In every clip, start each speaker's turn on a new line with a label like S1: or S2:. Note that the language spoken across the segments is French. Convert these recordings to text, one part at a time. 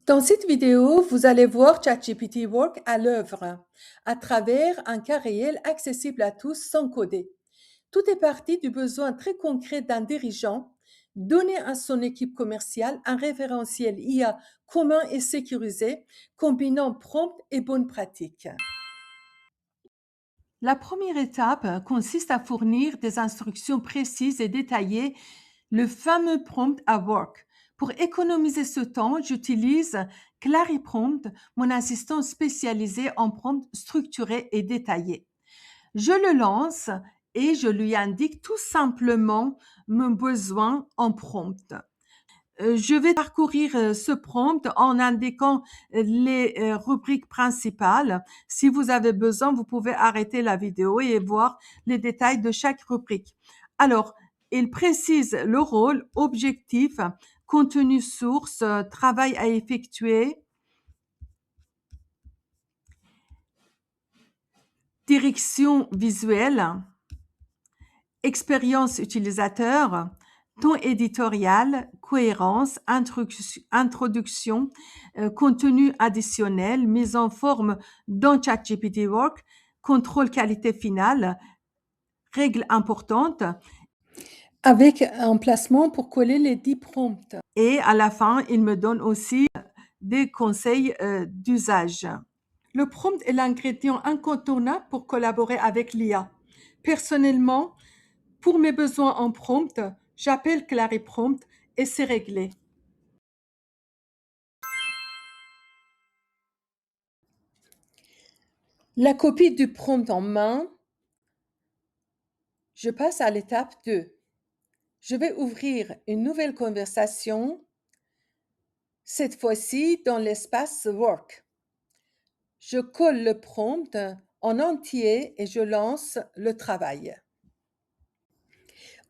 S1: Dans cette vidéo, vous allez voir ChatGPT Work à l'œuvre, à travers un cas réel accessible à tous sans coder. Tout est parti du besoin très concret d'un dirigeant, donner à son équipe commerciale un référentiel IA commun et sécurisé, combinant prompt et bonnes pratiques. La première étape consiste à fournir des instructions précises et détaillées, le fameux prompt à work. Pour économiser ce temps, j'utilise ClariPrompt, mon assistant spécialisé en prompt structuré et détaillé. Je le lance et je lui indique tout simplement mon besoin en prompt. Je vais parcourir ce prompt en indiquant les rubriques principales. Si vous avez besoin, vous pouvez arrêter la vidéo et voir les détails de chaque rubrique. Alors, il précise le rôle, objectif, contenu source, travail à effectuer, direction visuelle, expérience utilisateur, ton éditorial, cohérence, introduction, contenu additionnel, mise en forme dans ChatGPT Work, contrôle qualité finale, règles importantes. Avec un placement pour coller les 10 prompts. Et à la fin, il me donne aussi des conseils d'usage. Le prompt est l'ingrédient incontournable pour collaborer avec l'IA. Personnellement, pour mes besoins en prompt, j'appelle ClariPrompt et c'est réglé. La copie du prompt en main, je passe à l'étape 2. Je vais ouvrir une nouvelle conversation, cette fois-ci dans l'espace Work. Je colle le prompt en entier et je lance le travail.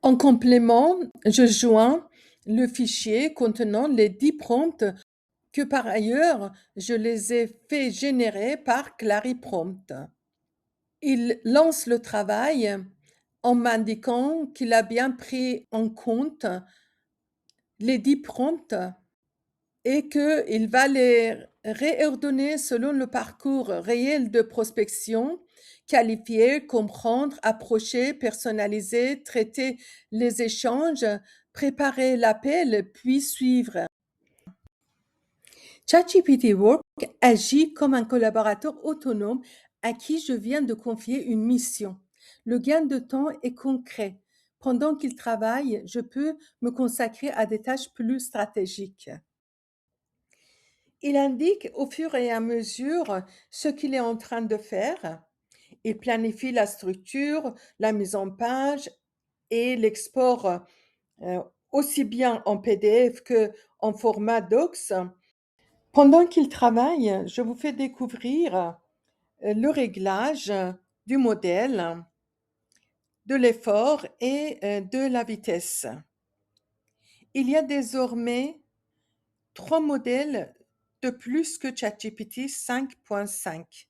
S1: En complément, je joins le fichier contenant les 10 prompts que par ailleurs, je les ai fait générer par ClariPrompt. Il lance le travail en m'indiquant qu'il a bien pris en compte les 10 prompts et qu'il va les réordonner selon le parcours réel de prospection, qualifier, comprendre, approcher, personnaliser, traiter les échanges, préparer l'appel, puis suivre. ChatGPT Work agit comme un collaborateur autonome à qui je viens de confier une mission. Le gain de temps est concret. Pendant qu'il travaille, je peux me consacrer à des tâches plus stratégiques. Il indique au fur et à mesure ce qu'il est en train de faire. Il planifie la structure, la mise en page et l'export aussi bien en PDF que en format Docs. Pendant qu'il travaille, je vous fais découvrir le réglage du modèle, de l'effort et de la vitesse. Il y a désormais 3 modèles de plus que ChatGPT 5.5,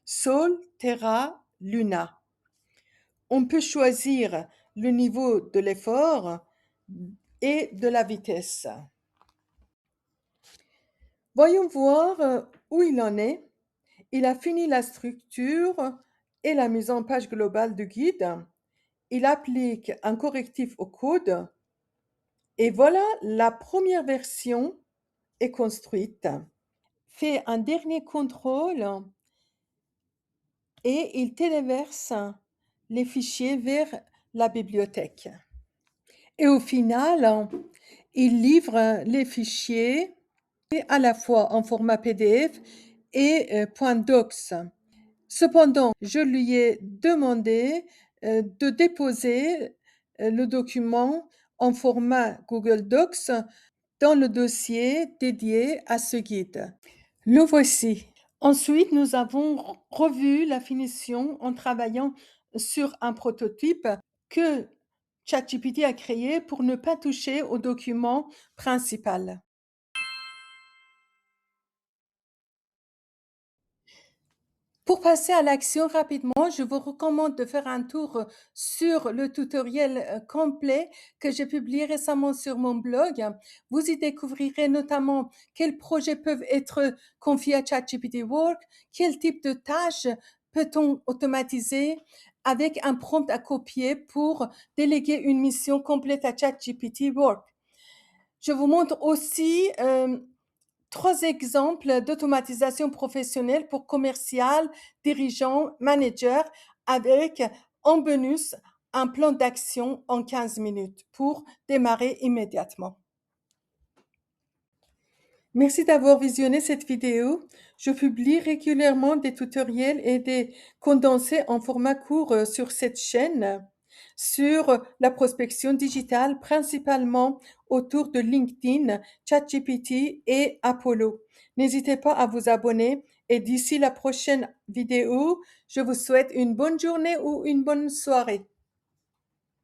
S1: Sol, Terra, Luna. On peut choisir le niveau de l'effort et de la vitesse. Voyons voir où il en est. Il a fini la structure et la mise en page globale du guide. Il applique un correctif au code. Et voilà, la première version est construite. Fait un dernier contrôle et il téléverse les fichiers vers la bibliothèque. Et au final, il livre les fichiers à la fois en format PDF et .docs. Cependant, je lui ai demandé de déposer le document en format Google Docs dans le dossier dédié à ce guide. Le voici. Ensuite, nous avons revu la finition en travaillant sur un prototype que ChatGPT a créé pour ne pas toucher au document principal. Pour passer à l'action rapidement, je vous recommande de faire un tour sur le tutoriel complet que j'ai publié récemment sur mon blog. Vous y découvrirez notamment quels projets peuvent être confiés à ChatGPT Work, quel type de tâches peut-on automatiser avec un prompt à copier pour déléguer une mission complète à ChatGPT Work. Je vous montre aussi 3 exemples d'automatisation professionnelle pour commercial, dirigeant, manager avec en bonus un plan d'action en 15 minutes pour démarrer immédiatement. Merci d'avoir visionné cette vidéo. Je publie régulièrement des tutoriels et des condensés en format court sur cette chaîne sur la prospection digitale, principalement autour de LinkedIn, ChatGPT et Apollo. N'hésitez pas à vous abonner et d'ici la prochaine vidéo, je vous souhaite une bonne journée ou une bonne soirée.